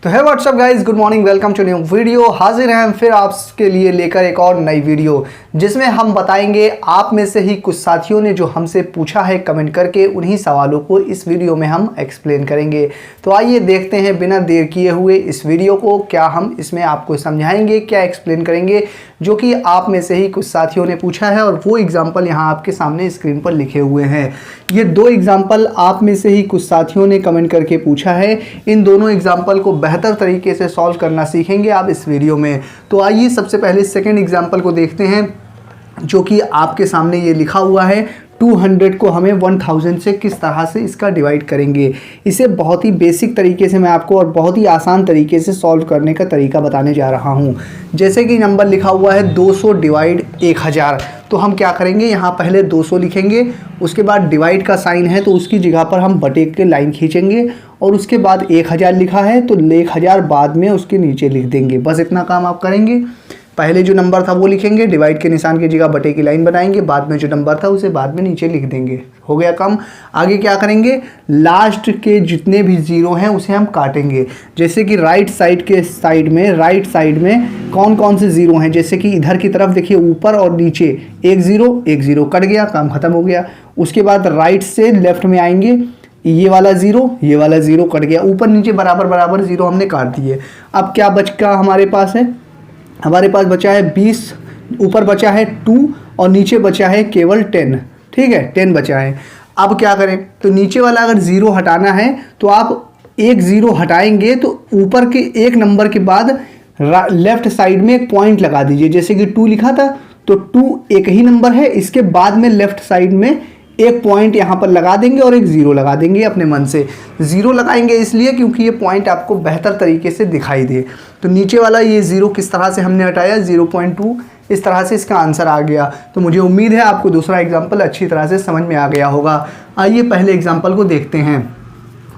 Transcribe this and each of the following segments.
तो है what's up guys, good morning, welcome to new video. हाजिर हैं हम फिर आपके लिए लेकर एक और नई वीडियो, जिसमें हम बताएंगे आप में से ही कुछ साथियों ने जो हमसे पूछा है कमेंट करके, उन्हीं सवालों को इस वीडियो में हम एक्सप्लेन करेंगे। तो आइए देखते हैं बिना देर किए हुए इस वीडियो को, क्या हम इसमें आपको समझाएंगे, क्या एक्सप्लेन करेंगे, जो कि आप में से ही कुछ साथियों ने पूछा है। और वो एग्जाम्पल यहाँ आपके सामने स्क्रीन पर लिखे हुए हैं। ये दो एग्जाम्पल आप में से ही कुछ साथियों ने कमेंट करके पूछा है। इन दोनों एग्जाम्पल को बेहतर तरीके से सॉल्व करना सीखेंगे आप इस वीडियो में। तो आइए सबसे पहले सेकंड एग्जाम्पल को देखते हैं, जो कि आपके सामने ये लिखा हुआ है। 200 को हमें 1000 से किस तरह से इसका डिवाइड करेंगे। इसे बहुत ही बेसिक तरीके से मैं आपको और बहुत ही आसान तरीके से सॉल्व करने का तरीका बताने जा रहा हूँ। जैसे कि नंबर लिखा हुआ है 200 डिवाइड 1000, तो हम क्या करेंगे, यहाँ पहले 200 लिखेंगे, उसके बाद डिवाइड का साइन है तो उसकी जगह पर हम बटे के लाइन खींचेंगे, और उसके बाद 1000 लिखा है तो 1000 बाद में उसके नीचे लिख देंगे। बस इतना काम आप करेंगे। पहले जो नंबर था वो लिखेंगे, डिवाइड के निशान की जगह बटे की लाइन बनाएंगे, बाद में जो नंबर था उसे बाद में नीचे लिख देंगे। हो गया काम। आगे क्या करेंगे, लास्ट के जितने भी जीरो हैं उसे हम काटेंगे। जैसे कि राइट साइड में कौन कौन से जीरो हैं, जैसे कि इधर की तरफ देखिए, ऊपर और नीचे एक जीरो कट गया, काम खत्म हो गया। उसके बाद राइट से लेफ्ट में आएंगे, ये वाला जीरो कट गया, ऊपर नीचे बराबर जीरो हमने काट दिए। अब क्या बचा हमारे पास है, हमारे पास बचा है 20, ऊपर बचा है 2 और नीचे बचा है केवल 10। ठीक है, 10 बचा है। अब क्या करें, तो नीचे वाला अगर जीरो हटाना है तो आप एक जीरो हटाएंगे तो ऊपर के एक नंबर के बाद लेफ्ट साइड में एक पॉइंट लगा दीजिए। जैसे कि 2 लिखा था तो 2 एक ही नंबर है, इसके बाद में लेफ्ट साइड में एक पॉइंट यहाँ पर लगा देंगे और एक ज़ीरो लगा देंगे। अपने मन से ज़ीरो लगाएंगे इसलिए क्योंकि ये पॉइंट आपको बेहतर तरीके से दिखाई दे। तो नीचे वाला ये ज़ीरो किस तरह से हमने हटाया, 0.2, इस तरह से इसका आंसर आ गया। तो मुझे उम्मीद है आपको दूसरा एग्जाम्पल अच्छी तरह से समझ में आ गया होगा। आइए पहले एग्जाम्पल को देखते हैं।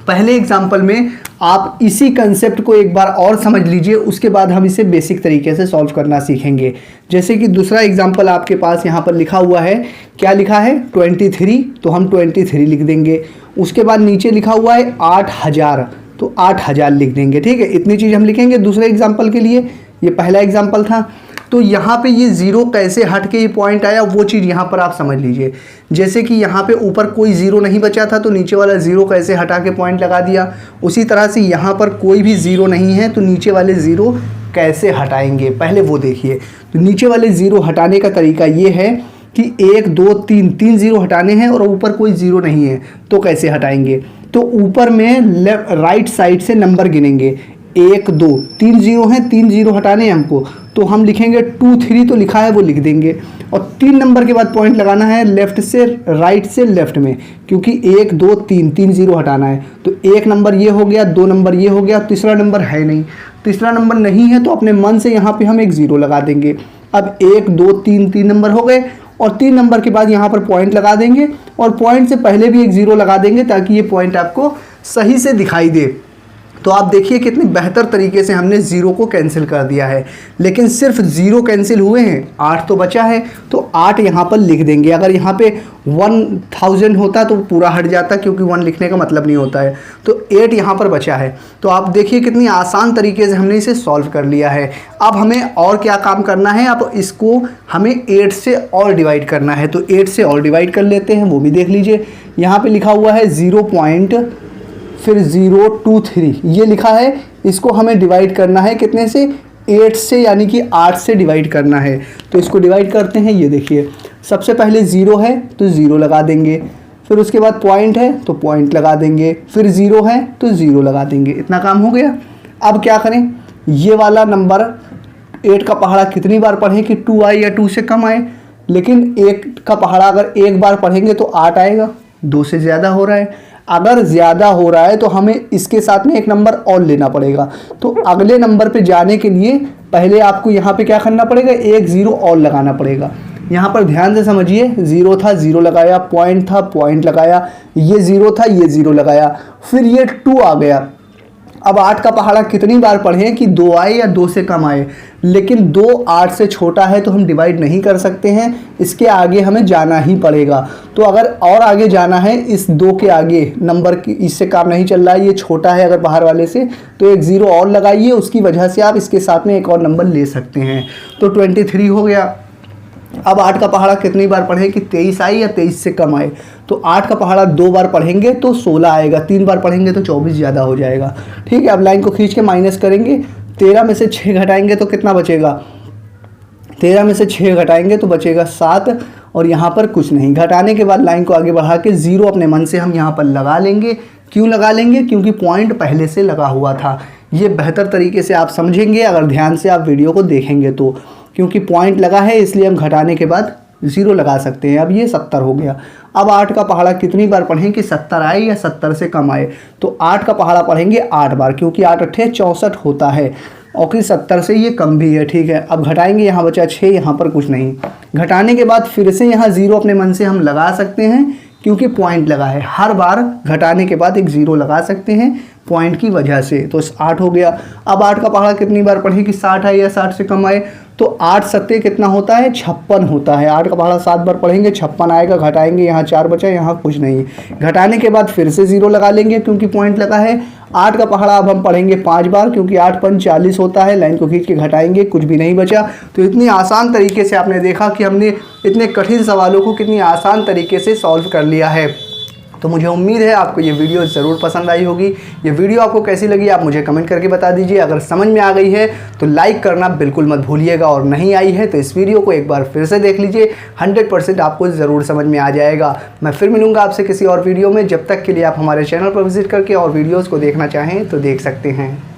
पहले एग्जाम्पल में आप इसी कंसेप्ट को एक बार और समझ लीजिए, उसके बाद हम इसे बेसिक तरीके से सॉल्व करना सीखेंगे। जैसे कि दूसरा एग्जाम्पल आपके पास यहाँ पर लिखा हुआ है, क्या लिखा है 23, तो हम 23 लिख देंगे। उसके बाद नीचे लिखा हुआ है 8000, तो 8000 लिख देंगे। ठीक है, इतनी चीज़ हम लिखेंगे दूसरे एग्जाम्पल के लिए। ये पहला एग्जाम्पल था। तो यहाँ पे ये ज़ीरो कैसे हट के ये पॉइंट आया, वो चीज़ यहाँ पर आप समझ लीजिए। जैसे कि यहाँ पे ऊपर कोई ज़ीरो नहीं बचा था तो नीचे वाला ज़ीरो कैसे हटा के पॉइंट लगा दिया, उसी तरह से यहाँ पर कोई भी ज़ीरो नहीं है तो नीचे वाले ज़ीरो कैसे हटाएंगे, पहले वो देखिए। तो नीचे वाले ज़ीरो हटाने का तरीका ये है कि 1 2 3 ज़ीरो हटाने हैं और ऊपर कोई ज़ीरो नहीं है तो कैसे हटाएंगे। तो ऊपर में राइट साइड से नंबर गिनेंगे, 1 2 3 जीरो हैं, 3 जीरो हटाने हैं हमको, तो हम लिखेंगे 2 3 तो लिखा है वो लिख देंगे। और 3 नंबर के बाद पॉइंट लगाना है लेफ्ट से राइट से लेफ्ट में, क्योंकि 1 2 3 जीरो हटाना है। तो 1 नंबर ये हो गया, 2 नंबर ये हो गया, तीसरा नंबर है नहीं। तीसरा नंबर नहीं है तो अपने मन से यहाँ पे हम एक ज़ीरो लगा देंगे। अब 1 2 3 नंबर हो गए, और 3 नंबर के बाद यहाँ पर पॉइंट लगा देंगे, और पॉइंट से पहले भी एक ज़ीरो लगा देंगे ताकि ये पॉइंट आपको सही से दिखाई दे। तो आप देखिए कितनी बेहतर तरीके से हमने ज़ीरो को कैंसिल कर दिया है। लेकिन सिर्फ ज़ीरो कैंसिल हुए हैं, 8 तो बचा है, तो 8 यहाँ पर लिख देंगे। अगर यहाँ पे 1000 होता तो पूरा हट जाता, क्योंकि 1 लिखने का मतलब नहीं होता है। तो 8 यहाँ पर बचा है। तो आप देखिए कितनी आसान तरीके से हमने इसे सॉल्व कर लिया है। अब हमें और क्या काम करना है, अब इसको हमें 8 से और डिवाइड करना है। तो 8 से और डिवाइड कर लेते हैं, वो भी देख लीजिए। यहाँ पर लिखा हुआ है 0. फिर 023 ये लिखा है, इसको हमें डिवाइड करना है कितने से, 8 से, यानी कि 8 से डिवाइड करना है। तो इसको डिवाइड करते हैं। ये देखिए, सबसे पहले 0 है तो 0 लगा देंगे, फिर उसके बाद पॉइंट है तो पॉइंट लगा देंगे, फिर 0 है तो 0 लगा देंगे। इतना काम हो गया। अब क्या करें, ये वाला नंबर 8 का पहाड़ा कितनी बार पढ़ें कि 2 आए या 2 से कम आए, लेकिन 8 का पहाड़ा अगर एक बार पढ़ेंगे तो 8 आएगा। 2 से ज़्यादा हो रहा है, अगर ज़्यादा हो रहा है तो हमें इसके साथ में एक नंबर और लेना पड़ेगा। तो अगले नंबर पे जाने के लिए पहले आपको यहाँ पे क्या करना पड़ेगा, एक ज़ीरो और लगाना पड़ेगा। यहाँ पर ध्यान से समझिए, ज़ीरो था ज़ीरो लगाया, पॉइंट था पॉइंट लगाया, ये ज़ीरो था ये ज़ीरो लगाया, फिर ये 2 आ गया। अब 8 का पहाड़ा कितनी बार पढ़ें कि 2 आए या 2 से कम आए, लेकिन 2 8 से छोटा है तो हम डिवाइड नहीं कर सकते हैं, इसके आगे हमें जाना ही पड़ेगा। तो अगर और आगे जाना है, इस 2 के आगे नंबर की इससे काम नहीं चल रहा है, ये छोटा है अगर बाहर वाले से, तो एक 0 और लगाइए, उसकी वजह से आप इसके साथ में एक और नंबर ले सकते हैं। तो 23 हो गया। अब 8 का पहाड़ा कितनी बार पढ़ें कि 23 आए या 23 से कम आए, तो 8 का पहाड़ा 2 बार पढ़ेंगे तो 16 आएगा, 3 बार पढ़ेंगे तो 24 ज़्यादा हो जाएगा। ठीक है, अब लाइन को खींच के माइनस करेंगे, 13 में से 6 घटाएंगे तो कितना बचेगा, 13 में से 6 घटाएंगे तो बचेगा 7, और यहाँ पर कुछ नहीं। घटाने के बाद लाइन को आगे बढ़ा के 0 अपने मन से हम यहाँ पर लगा लेंगे। क्यों लगा लेंगे, क्योंकि पॉइंट पहले से लगा हुआ था। ये बेहतर तरीके से आप समझेंगे अगर ध्यान से आप वीडियो को देखेंगे तो, क्योंकि पॉइंट लगा है इसलिए हम घटाने के बाद 0 लगा सकते हैं। अब ये 70 हो गया। अब 8 का पहाड़ा कितनी बार पढ़ें कि 70 आए या 70 से कम आए, तो 8 का पहाड़ा पढ़ेंगे 8 बार, क्योंकि 8 अट्ठे 64 होता है और कि 70 से ये कम भी है। ठीक है, अब घटाएंगे, यहाँ बचा 6, यहाँ पर कुछ नहीं। घटाने के बाद फिर से यहाँ 0 अपने मन से हम लगा सकते हैं, क्योंकि पॉइंट लगा है। हर बार घटाने के बाद एक 0 लगा सकते हैं पॉइंट की वजह से। तो 8 हो गया। अब 8 का पहाड़ा कितनी बार पढ़ें कि 60 आए या 60 से कम आए, तो 8 सत्ते कितना होता है, 56 होता है। 8 का पहाड़ा 7 बार पढ़ेंगे, 56 आएगा। घटाएंगे, यहाँ 4 बचा, यहाँ कुछ नहीं। घटाने के बाद फिर से 0 लगा लेंगे, क्योंकि पॉइंट लगा है। 8 का पहाड़ा अब हम पढ़ेंगे 5 बार, क्योंकि 8 पंच 40 होता है। लाइन को खींच के घटाएंगे, कुछ भी नहीं बचा। तो इतनी आसान तरीके से आपने देखा कि हमने इतने कठिन सवालों को कितनी आसान तरीके से सॉल्व कर लिया है। तो मुझे उम्मीद है आपको ये वीडियो ज़रूर पसंद आई होगी। ये वीडियो आपको कैसी लगी आप मुझे कमेंट करके बता दीजिए। अगर समझ में आ गई है तो लाइक करना बिल्कुल मत भूलिएगा, और नहीं आई है तो इस वीडियो को एक बार फिर से देख लीजिए, 100% आपको ज़रूर समझ में आ जाएगा। मैं फिर मिलूँगा आपसे किसी और वीडियो में। जब तक के लिए आप हमारे चैनल पर विजिट करके और वीडियोज़ को देखना चाहें तो देख सकते हैं।